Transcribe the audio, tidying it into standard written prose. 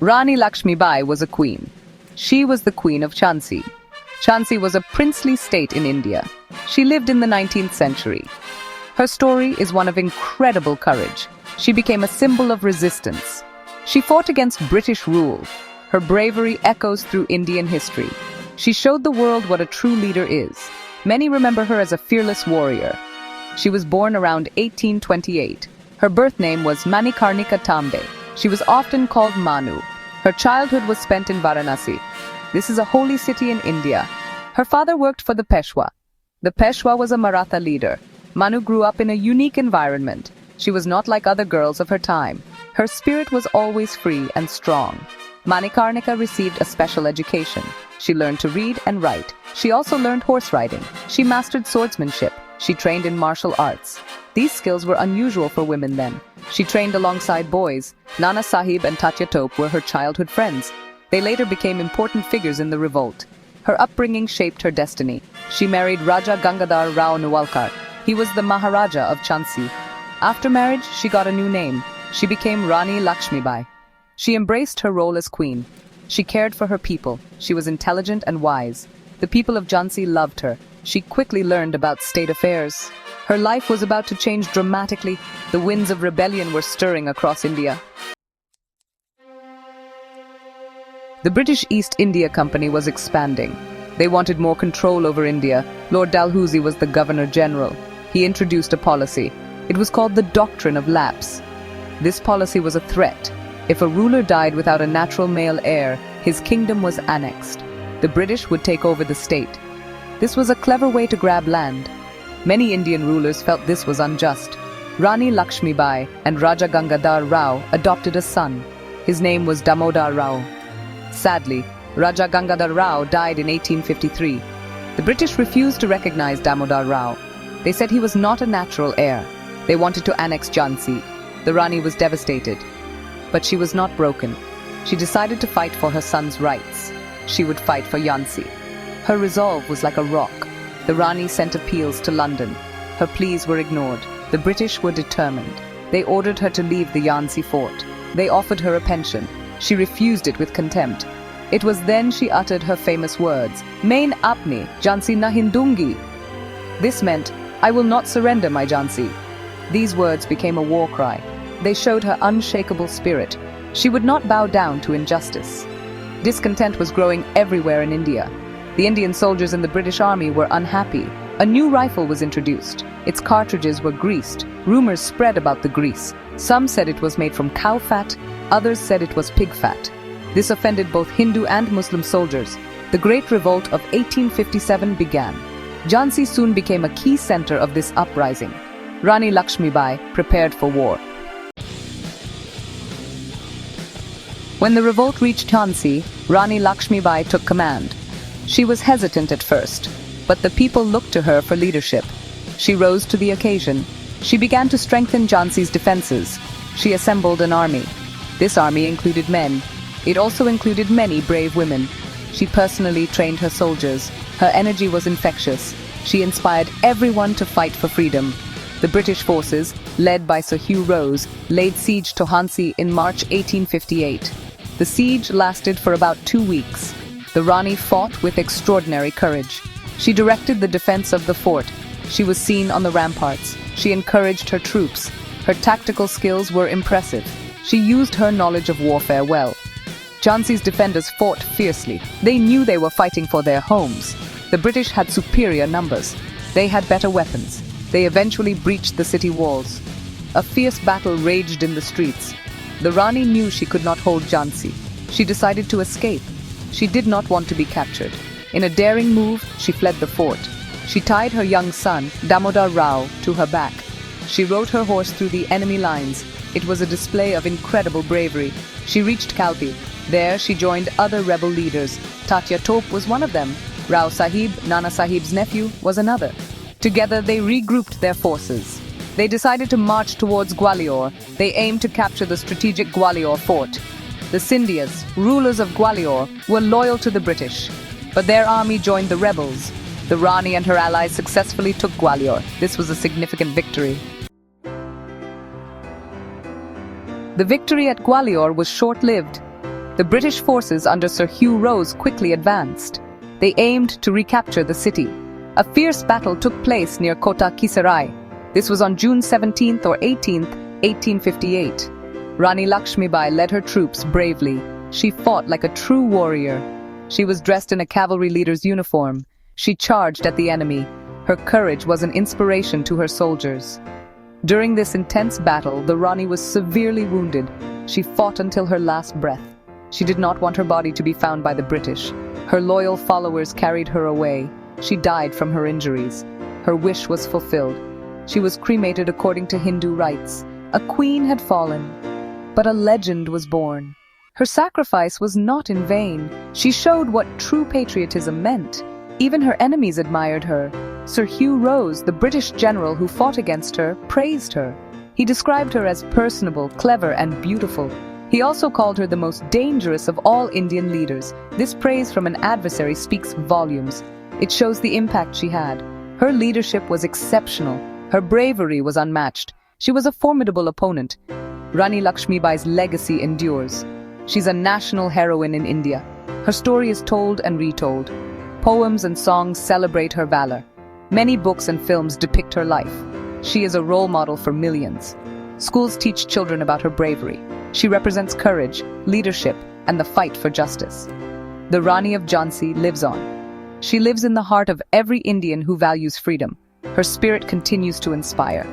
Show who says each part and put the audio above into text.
Speaker 1: Rani Laxmibai was a queen. She was the queen of Jhansi. Jhansi was a princely state in India. She lived in the 19th century. Her story is one of incredible courage. She became a symbol of resistance. She fought against British rule. Her bravery echoes through Indian history. She showed the world what a true leader is. Many remember her as a fearless warrior. She was born around 1828. Her birth name was Manikarnika Tambe. She was often called Manu. Her childhood was spent in Varanasi. This is a holy city in India. Her father worked for the Peshwa. The Peshwa was a Maratha leader. Manu grew up in a unique environment. She was not like other girls of her time. Her spirit was always free and strong. Manikarnika received a special education. She learned to read and write. She also learned horse riding. She mastered swordsmanship. She trained in martial arts. These skills were unusual for women then. She trained alongside boys. Nana Sahib and Tatya Tope were her childhood friends. They later became important figures in the revolt. Her upbringing shaped her destiny. She married Raja Gangadhar Rao Nuwalkar. He was the Maharaja of Jhansi. After marriage, she got a new name. She became Rani Laxmibai. She embraced her role as queen. She cared for her people. She was intelligent and wise. The people of Jhansi loved her. She quickly learned about state affairs. Her life was about to change dramatically. The winds of rebellion were stirring across India. The British East India Company was expanding. They wanted more control over India. Lord Dalhousie was the Governor-General. He introduced a policy. It was called the Doctrine of Lapse. This policy was a threat. If a ruler died without a natural male heir, his kingdom was annexed. The British would take over the state. This was a clever way to grab land. Many Indian rulers felt this was unjust. Rani Laxmibai and Raja Gangadhar Rao adopted a son. His name was Damodar Rao. Sadly, Raja Gangadhar Rao died in 1853. The British refused to recognize Damodar Rao. They said he was not a natural heir. They wanted to annex Jhansi. The Rani was devastated. But she was not broken. She decided to fight for her son's rights. She would fight for Jhansi. Her resolve was like a rock. The Rani sent appeals to London. Her pleas were ignored. The British were determined. They ordered her to leave the Jhansi fort. They offered her a pension. She refused it with contempt. It was then she uttered her famous words, "Main apni, Jhansi na hindungi." This meant, "I will not surrender my Jhansi." These words became a war cry. They showed her unshakable spirit. She would not bow down to injustice. Discontent was growing everywhere in India. The Indian soldiers in the British Army were unhappy. A new rifle was introduced. Its cartridges were greased. Rumors spread about the grease. Some said it was made from cow fat, others said it was pig fat. This offended both Hindu and Muslim soldiers. The Great Revolt of 1857 began. Jhansi soon became a key center of this uprising. Rani Laxmibai prepared for war. When the revolt reached Jhansi, Rani Laxmibai took command. She was hesitant at first, but the people looked to her for leadership. She rose to the occasion. She began to strengthen Jhansi's defenses. She assembled an army. This army included men. It also included many brave women. She personally trained her soldiers. Her energy was infectious. She inspired everyone to fight for freedom. The British forces, led by Sir Hugh Rose, laid siege to Jhansi in March 1858. The siege lasted for about 2 weeks. The Rani fought with extraordinary courage. She directed the defense of the fort. She was seen on the ramparts. She encouraged her troops. Her tactical skills were impressive. She used her knowledge of warfare well. Jhansi's defenders fought fiercely. They knew they were fighting for their homes. The British had superior numbers. They had better weapons. They eventually breached the city walls. A fierce battle raged in the streets. The Rani knew she could not hold Jhansi. She decided to escape. She did not want to be captured. In a daring move, she fled the fort. She tied her young son, Damodar Rao, to her back. She rode her horse through the enemy lines. It was a display of incredible bravery. She reached Kalpi. There she joined other rebel leaders. Tatya Tope was one of them. Rao Sahib, Nana Sahib's nephew, was another. Together they regrouped their forces. They decided to march towards Gwalior. They aimed to capture the strategic Gwalior fort. The Scindias, rulers of Gwalior, were loyal to the British, but their army joined the rebels. The Rani and her allies successfully took Gwalior. This was a significant victory. The victory at Gwalior was short-lived. The British forces under Sir Hugh Rose quickly advanced. They aimed to recapture the city. A fierce battle took place near Kota Kisarai. This was on June 17th or 18th, 1858. Rani Laxmibai led her troops bravely. She fought like a true warrior. She was dressed in a cavalry leader's uniform. She charged at the enemy. Her courage was an inspiration to her soldiers. During this intense battle, the Rani was severely wounded. She fought until her last breath. She did not want her body to be found by the British. Her loyal followers carried her away. She died from her injuries. Her wish was fulfilled. She was cremated according to Hindu rites. A queen had fallen, but a legend was born. Her sacrifice was not in vain. She showed what true patriotism meant. Even her enemies admired her. Sir Hugh Rose, the British general who fought against her, praised her. He described her as personable, clever, and beautiful. He also called her the most dangerous of all Indian leaders. This praise from an adversary speaks volumes. It shows the impact she had. Her leadership was exceptional. Her bravery was unmatched. She was a formidable opponent. Rani Laxmibai's legacy endures. She's a national heroine in India. Her story is told and retold. Poems and songs celebrate her valor. Many books and films depict her life. She is a role model for millions. Schools teach children about her bravery. She represents courage, leadership, and the fight for justice. The Rani of Jhansi lives on. She lives in the heart of every Indian who values freedom. Her spirit continues to inspire.